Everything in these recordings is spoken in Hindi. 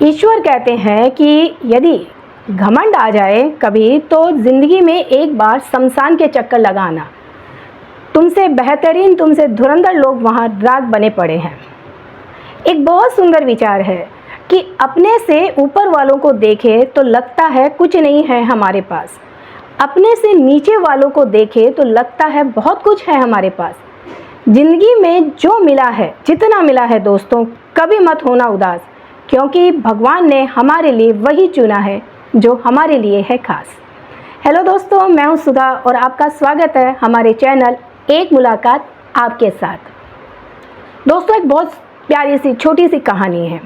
ईश्वर कहते हैं कि यदि घमंड आ जाए कभी तो ज़िंदगी में एक बार शमशान के चक्कर लगाना। तुमसे बेहतरीन, तुमसे धुरंधर लोग वहाँ राग बने पड़े हैं। एक बहुत सुंदर विचार है कि अपने से ऊपर वालों को देखे तो लगता है कुछ नहीं है हमारे पास, अपने से नीचे वालों को देखे तो लगता है बहुत कुछ है हमारे पास। ज़िंदगी में जो मिला है, जितना मिला है दोस्तों, कभी मत होना उदास, क्योंकि भगवान ने हमारे लिए वही चुना है जो हमारे लिए है खास। हेलो दोस्तों, मैं हूं सुधा और आपका स्वागत है हमारे चैनल एक मुलाकात आपके साथ। दोस्तों, एक बहुत प्यारी सी छोटी सी कहानी है।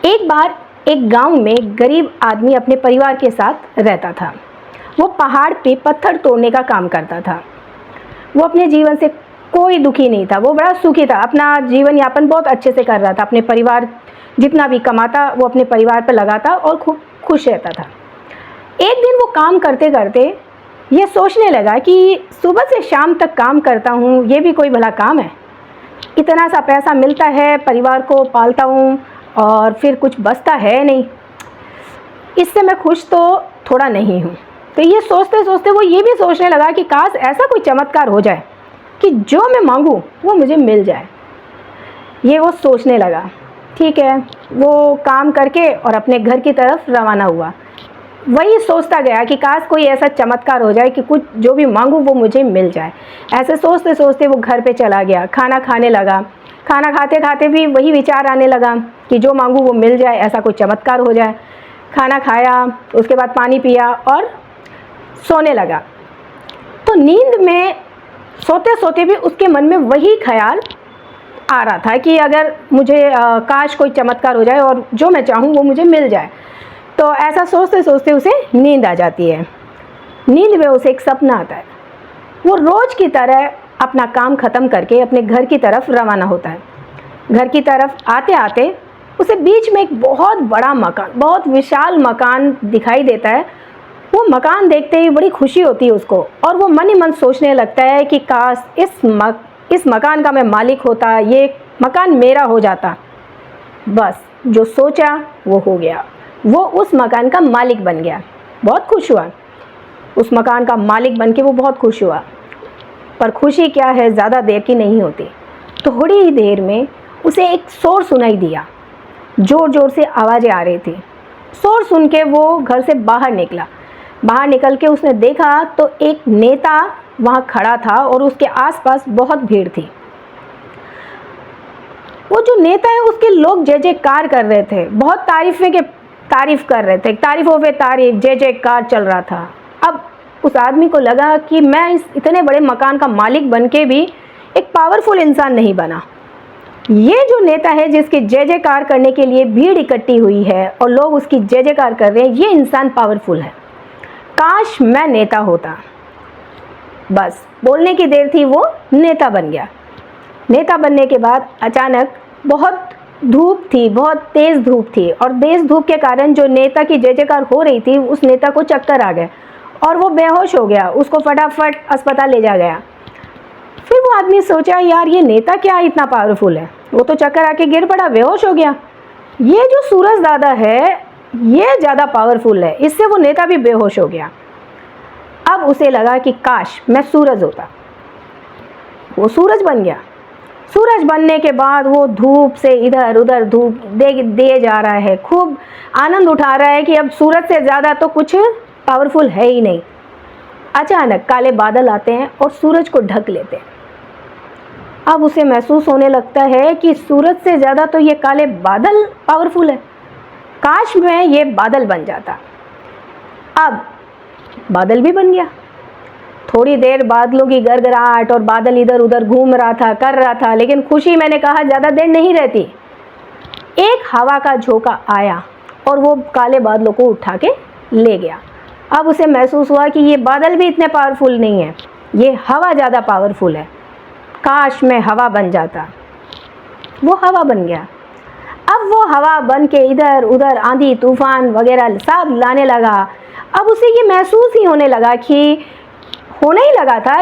एक बार एक गांव में गरीब आदमी अपने परिवार के साथ रहता था। वो पहाड़ पे पत्थर तोड़ने का काम करता था। वो अपने जीवन से कोई दुखी नहीं था, वो बड़ा सुखी था। अपना जीवन यापन बहुत अच्छे से कर रहा था। अपने परिवार जितना भी कमाता वो अपने परिवार पर लगाता और खूब खुश रहता था। एक दिन वो काम करते करते ये सोचने लगा कि सुबह से शाम तक काम करता हूँ, ये भी कोई भला काम है। इतना सा पैसा मिलता है, परिवार को पालता हूँ और फिर कुछ बचता है नहीं, इससे मैं खुश तो थोड़ा नहीं हूँ। तो ये सोचते सोचते वो ये भी सोचने लगा कि काश ऐसा कोई चमत्कार हो जाए कि जो मैं मांगूँ वो मुझे मिल जाए। ये वो सोचने लगा। ठीक है, वो काम करके और अपने घर की तरफ रवाना हुआ। वही सोचता गया कि काश कोई ऐसा चमत्कार हो जाए कि कुछ जो भी मांगूँ वो मुझे मिल जाए। ऐसे सोचते सोचते वो घर पे चला गया, खाना खाने लगा। खाना खाते खाते भी वही विचार आने लगा कि जो मांगूँ वो मिल जाए, ऐसा कोई चमत्कार हो जाए। खाना खाया, उसके बाद पानी पिया और सोने लगा। तो नींद में सोते सोते भी उसके मन में वही ख्याल आ रहा था कि अगर मुझे काश कोई चमत्कार हो जाए और जो मैं चाहूँ वो मुझे मिल जाए। तो ऐसा सोचते सोचते उसे नींद आ जाती है। नींद में उसे एक सपना आता है। वो रोज़ की तरह अपना काम ख़त्म करके अपने घर की तरफ रवाना होता है। घर की तरफ आते आते उसे बीच में एक बहुत बड़ा मकान, बहुत विशाल मकान दिखाई देता है। वो मकान देखते ही बड़ी खुशी होती है उसको और वो मन ही मन सोचने लगता है कि काश इस मकान का मैं मालिक होता, ये मकान मेरा हो जाता। बस जो सोचा वो हो गया, वो उस मकान का मालिक बन गया। बहुत खुश हुआ, उस मकान का मालिक बन के वो बहुत खुश हुआ। पर खुशी क्या है, ज़्यादा देर की नहीं होती। थोड़ी ही देर में उसे एक शोर सुनाई दिया, ज़ोर ज़ोर से आवाज़ें आ रही थी। शोर सुन के वो घर से बाहर निकला। बाहर निकल के उसने देखा तो एक नेता वहाँ खड़ा था और उसके आसपास बहुत भीड़ थी। वो जो नेता है उसके लोग जय जयकार कर रहे थे, बहुत तारीफ कर रहे थे, तारीफों पे तारीफ, जय जयकार चल रहा था। अब उस आदमी को लगा कि मैं इस इतने बड़े मकान का मालिक बन के भी एक पावरफुल इंसान नहीं बना। ये जो नेता है जिसके जय जयकार करने के लिए भीड़ इकट्ठी हुई है और लोग उसकी जय जयकार कर रहे हैं, ये इंसान पावरफुल है। काश मैं नेता होता। बस बोलने की देर थी, वो नेता बन गया। नेता बनने के बाद अचानक बहुत धूप थी, बहुत तेज़ धूप थी और तेज़ धूप के कारण जो नेता की जय जयकार हो रही थी उस नेता को चक्कर आ गए और वो बेहोश हो गया। उसको फटाफट अस्पताल ले जा गया। फिर वो आदमी सोचा, यार ये नेता क्या इतना पावरफुल है, वो तो चक्कर आके गिर पड़ा, बेहोश हो गया। ये जो सूरज दादा है ये ज़्यादा पावरफुल है, इससे वो नेता भी बेहोश हो गया। अब उसे लगा कि काश मैं सूरज होता। वो सूरज बन गया। सूरज बनने के बाद वो धूप से इधर उधर धूप दे जा रहा है, खूब आनंद उठा रहा है कि अब सूरज से ज़्यादा तो कुछ पावरफुल है ही नहीं। अचानक काले बादल आते हैं और सूरज को ढक लेते हैं। अब उसे महसूस होने लगता है कि सूरज से ज़्यादा तो ये काले बादल पावरफुल है। काश मैं ये बादल बन जाता। अब बादल भी बन गया। थोड़ी देर बादलों की गड़गड़ाहट और बादल इधर उधर घूम रहा था, कर रहा था, लेकिन खुशी, मैंने कहा, ज़्यादा देर नहीं रहती। एक हवा का झोंका आया और वो काले बादलों को उठा के ले गया। अब उसे महसूस हुआ कि ये बादल भी इतने पावरफुल नहीं है, ये हवा ज़्यादा पावरफुल है। काश मैं हवा बन जाता। वो हवा बन गया। अब वो हवा बन के इधर उधर आंधी तूफान वगैरह सब लाने लगा। अब उसे ये महसूस ही होने लगा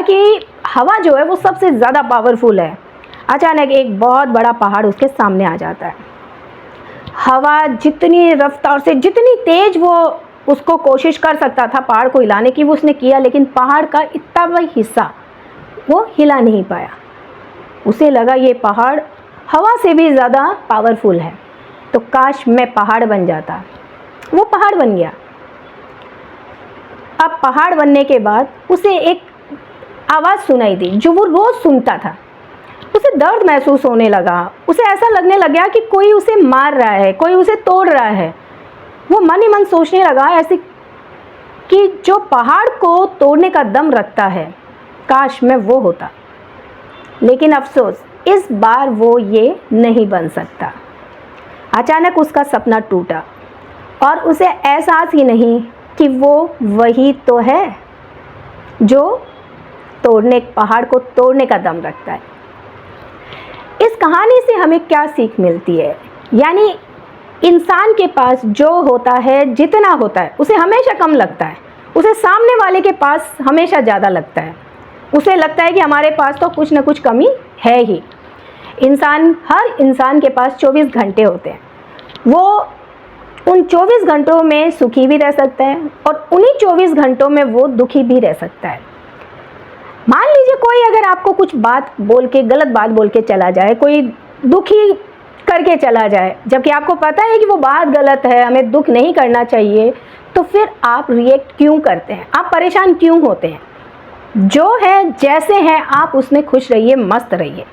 कि हवा जो है वो सबसे ज़्यादा पावरफुल है। अचानक एक बहुत बड़ा पहाड़ उसके सामने आ जाता है। हवा जितनी रफ्तार से, जितनी तेज वो उसको कोशिश कर सकता था पहाड़ को हिलाने की, वो उसने किया, लेकिन पहाड़ का इतना बड़ा हिस्सा वो हिला नहीं पाया। उसे लगा ये पहाड़ हवा से भी ज़्यादा पावरफुल है, तो काश मैं पहाड़ बन जाता। वो पहाड़ बन गया। अब पहाड़ बनने के बाद उसे एक आवाज़ सुनाई दी जो वो रोज़ सुनता था। उसे दर्द महसूस होने लगा। उसे ऐसा लगने लग गया कि कोई उसे मार रहा है, कोई उसे तोड़ रहा है। वो मन ही मन सोचने लगा ऐसे कि जो पहाड़ को तोड़ने का दम रखता है, काश मैं वो होता। लेकिन अफसोस, इस बार वो ये नहीं बन सकता। अचानक उसका सपना टूटा और उसे एहसास ही नहीं कि वो वही तो है जो पहाड़ को तोड़ने का दम रखता है। इस कहानी से हमें क्या सीख मिलती है? यानी इंसान के पास जो होता है, जितना होता है, उसे हमेशा कम लगता है, उसे सामने वाले के पास हमेशा ज़्यादा लगता है। उसे लगता है कि हमारे पास तो कुछ ना कुछ कमी है ही। हर इंसान के पास 24 घंटे होते हैं। वो उन 24 घंटों में सुखी भी रह सकता है और उन्हीं 24 घंटों में वो दुखी भी रह सकता है। मान लीजिए कोई अगर आपको कुछ बात बोल के, गलत बात बोल के चला जाए, कोई दुखी करके चला जाए, जबकि आपको पता है कि वो बात गलत है, हमें दुख नहीं करना चाहिए, तो फिर आप रिएक्ट क्यों करते हैं? आप परेशान क्यों होते हैं? जो है जैसे है आप उसमें खुश रहिए, मस्त रहिए।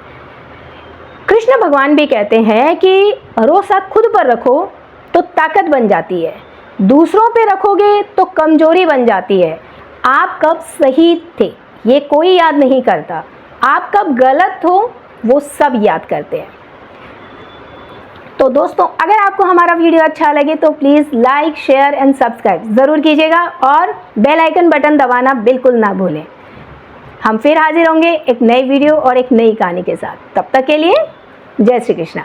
कृष्ण भगवान भी कहते हैं कि भरोसा खुद पर रखो तो ताकत बन जाती है, दूसरों पे रखोगे तो कमजोरी बन जाती है। आप कब सही थे ये कोई याद नहीं करता, आप कब गलत हो वो सब याद करते हैं। तो दोस्तों, अगर आपको हमारा वीडियो अच्छा लगे तो please like, share and subscribe ज़रूर कीजिएगा और बेल आइकन बटन दबाना बिल्कुल ना भूलें। हम फिर हाजिर होंगे एक नई वीडियो और एक नई कहानी के साथ। तब तक के लिए जय श्री कृष्णा।